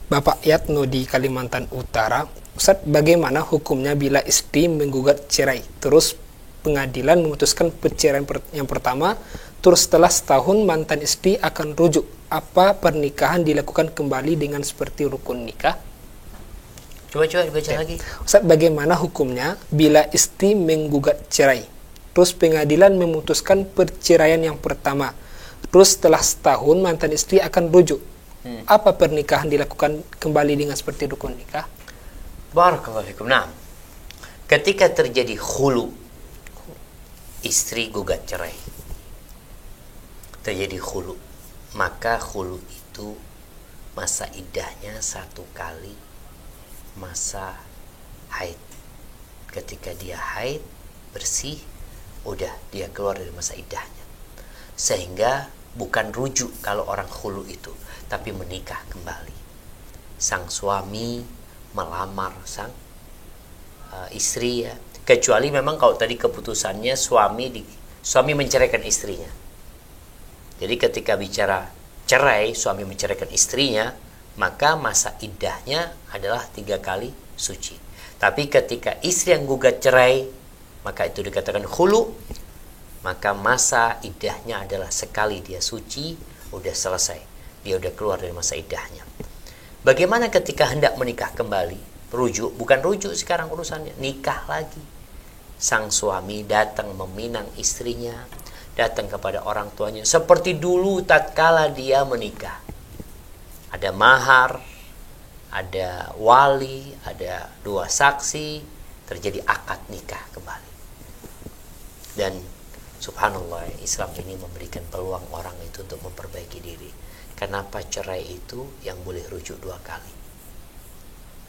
Bapak Yatno di Kalimantan Utara. Ustadz, bagaimana hukumnya bila istri menggugat cerai, terus pengadilan memutuskan perceraian yang pertama, terus setelah setahun mantan istri akan rujuk? Apa pernikahan dilakukan kembali dengan seperti rukun nikah? Coba dibaca lagi. Ustadz, bagaimana hukumnya bila istri menggugat cerai, terus pengadilan memutuskan perceraian yang pertama, terus setelah setahun mantan istri akan rujuk? Apa pernikahan dilakukan kembali dengan seperti rukun nikah? Barakallahu fikum. Nah, ketika terjadi khulu, istri gugat cerai, terjadi khulu, maka khulu itu masa iddahnya 1 kali masa haid. Ketika dia haid bersih, udah dia keluar dari masa iddahnya, sehingga bukan rujuk kalau orang khulu itu, tapi menikah kembali. Sang suami melamar sang istri, ya, kecuali memang kalau tadi keputusannya suami menceraikan istrinya. Jadi ketika bicara cerai, suami menceraikan istrinya, maka masa iddahnya adalah 3 kali suci. Tapi ketika istri yang gugat cerai, maka itu dikatakan khulu, maka masa iddahnya adalah sekali dia suci, udah selesai, dia udah keluar dari masa iddahnya. Bagaimana ketika hendak menikah kembali? Rujuk, bukan rujuk sekarang urusannya, nikah lagi. Sang suami datang meminang istrinya, datang kepada orang tuanya seperti dulu tatkala dia menikah. Ada mahar, ada wali, ada 2 saksi, terjadi akad nikah kembali. Dan subhanallah, Islam ini memberikan peluang orang itu untuk memperbaiki diri. Kenapa cerai itu yang boleh rujuk 2 kali?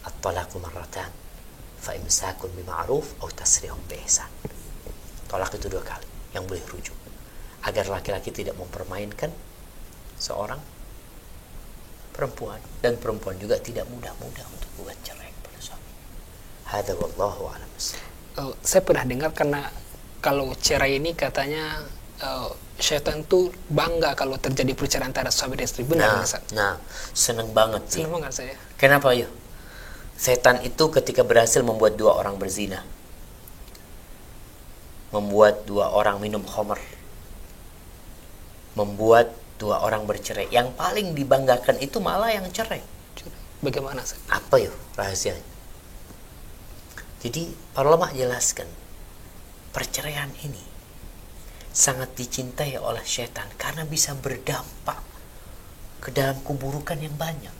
At-talaqu marratan, fa imsakun bima'ruf aw tasrihun biihsan. Talak itu 2 kali yang boleh rujuk, agar laki-laki tidak mempermainkan seorang perempuan, dan perempuan juga tidak mudah-mudah untuk buat cerai kepada suami. Hadza wallahu a'lam. Saya pernah dengar, karena kalau cerai ini katanya syaitan tuh bangga kalau terjadi perceraian antara suami dan istri. Benar, Nah, seneng banget sih. Seneng banget saya. Kenapa ya? Setan itu ketika berhasil membuat 2 orang berzina, membuat 2 orang minum khamr, membuat 2 orang bercerai, yang paling dibanggakan itu malah yang cerai. Bagaimana sih? Apa ya rahasianya? Jadi para ulama jelaskan, perceraian ini sangat dicintai oleh syaitan karena bisa berdampak ke dalam keburukan yang banyak.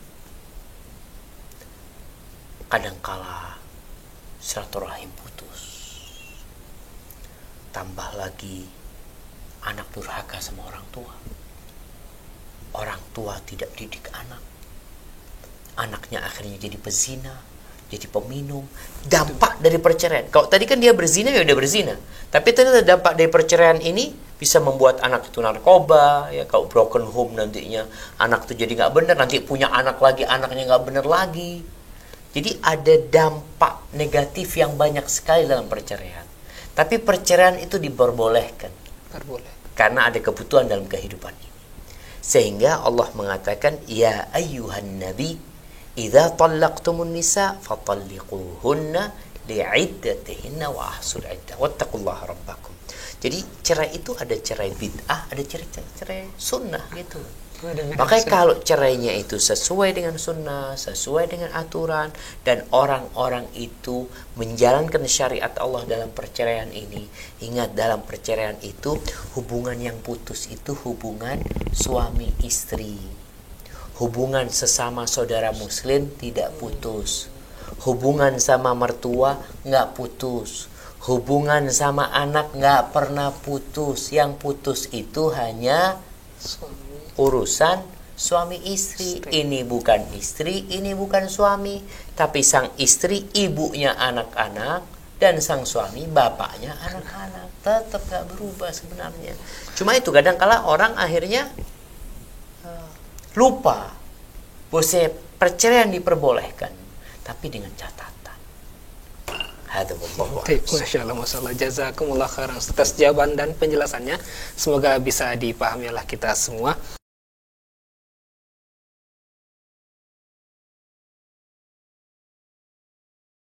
Kadangkala silaturahim putus, tambah lagi anak durhaka sama orang tua tidak didik anak, anaknya akhirnya jadi pezina, jadi peminum. Dampak dari perceraian, kalau tadi kan dia berzina, ya udah berzina, tapi ternyata dampak dari perceraian ini bisa membuat anak itu narkoba, ya. Kalau broken home nantinya anak itu jadi nggak benar, nanti punya anak lagi, anaknya nggak benar lagi. Jadi ada dampak negatif yang banyak sekali dalam perceraian. Tapi perceraian itu diperbolehkan karena ada kebutuhan dalam kehidupan ini. Sehingga Allah mengatakan, ya ayyuhan nabi, idza talaqtumun nisa fatalliquhunna li'iddatihinna wa ahsul iddah wattaqullaha rabbakum. Jadi cerai itu ada cerai bid'ah, ada cerai sunnah gitu. Makanya kalau cerainya itu sesuai dengan sunnah, sesuai dengan aturan, dan orang-orang itu menjalankan syariat Allah dalam perceraian ini. Ingat, dalam perceraian itu hubungan yang putus itu hubungan suami istri. Hubungan sesama saudara muslim tidak putus. Hubungan sama mertua nggak putus. Hubungan sama anak nggak pernah putus. Yang putus itu hanya urusan suami istri. Ini bukan istri, ini bukan suami, tapi sang istri ibunya anak-anak, dan sang suami bapaknya anak-anak. Tetap gak berubah sebenarnya. Cuma itu kadang-kala orang akhirnya lupa bahwa perceraian diperbolehkan, tapi dengan catatan. Masya Allah, masalah. Jazakumullah khairan atas jawaban dan penjelasannya. Semoga bisa dipahami oleh kita semua.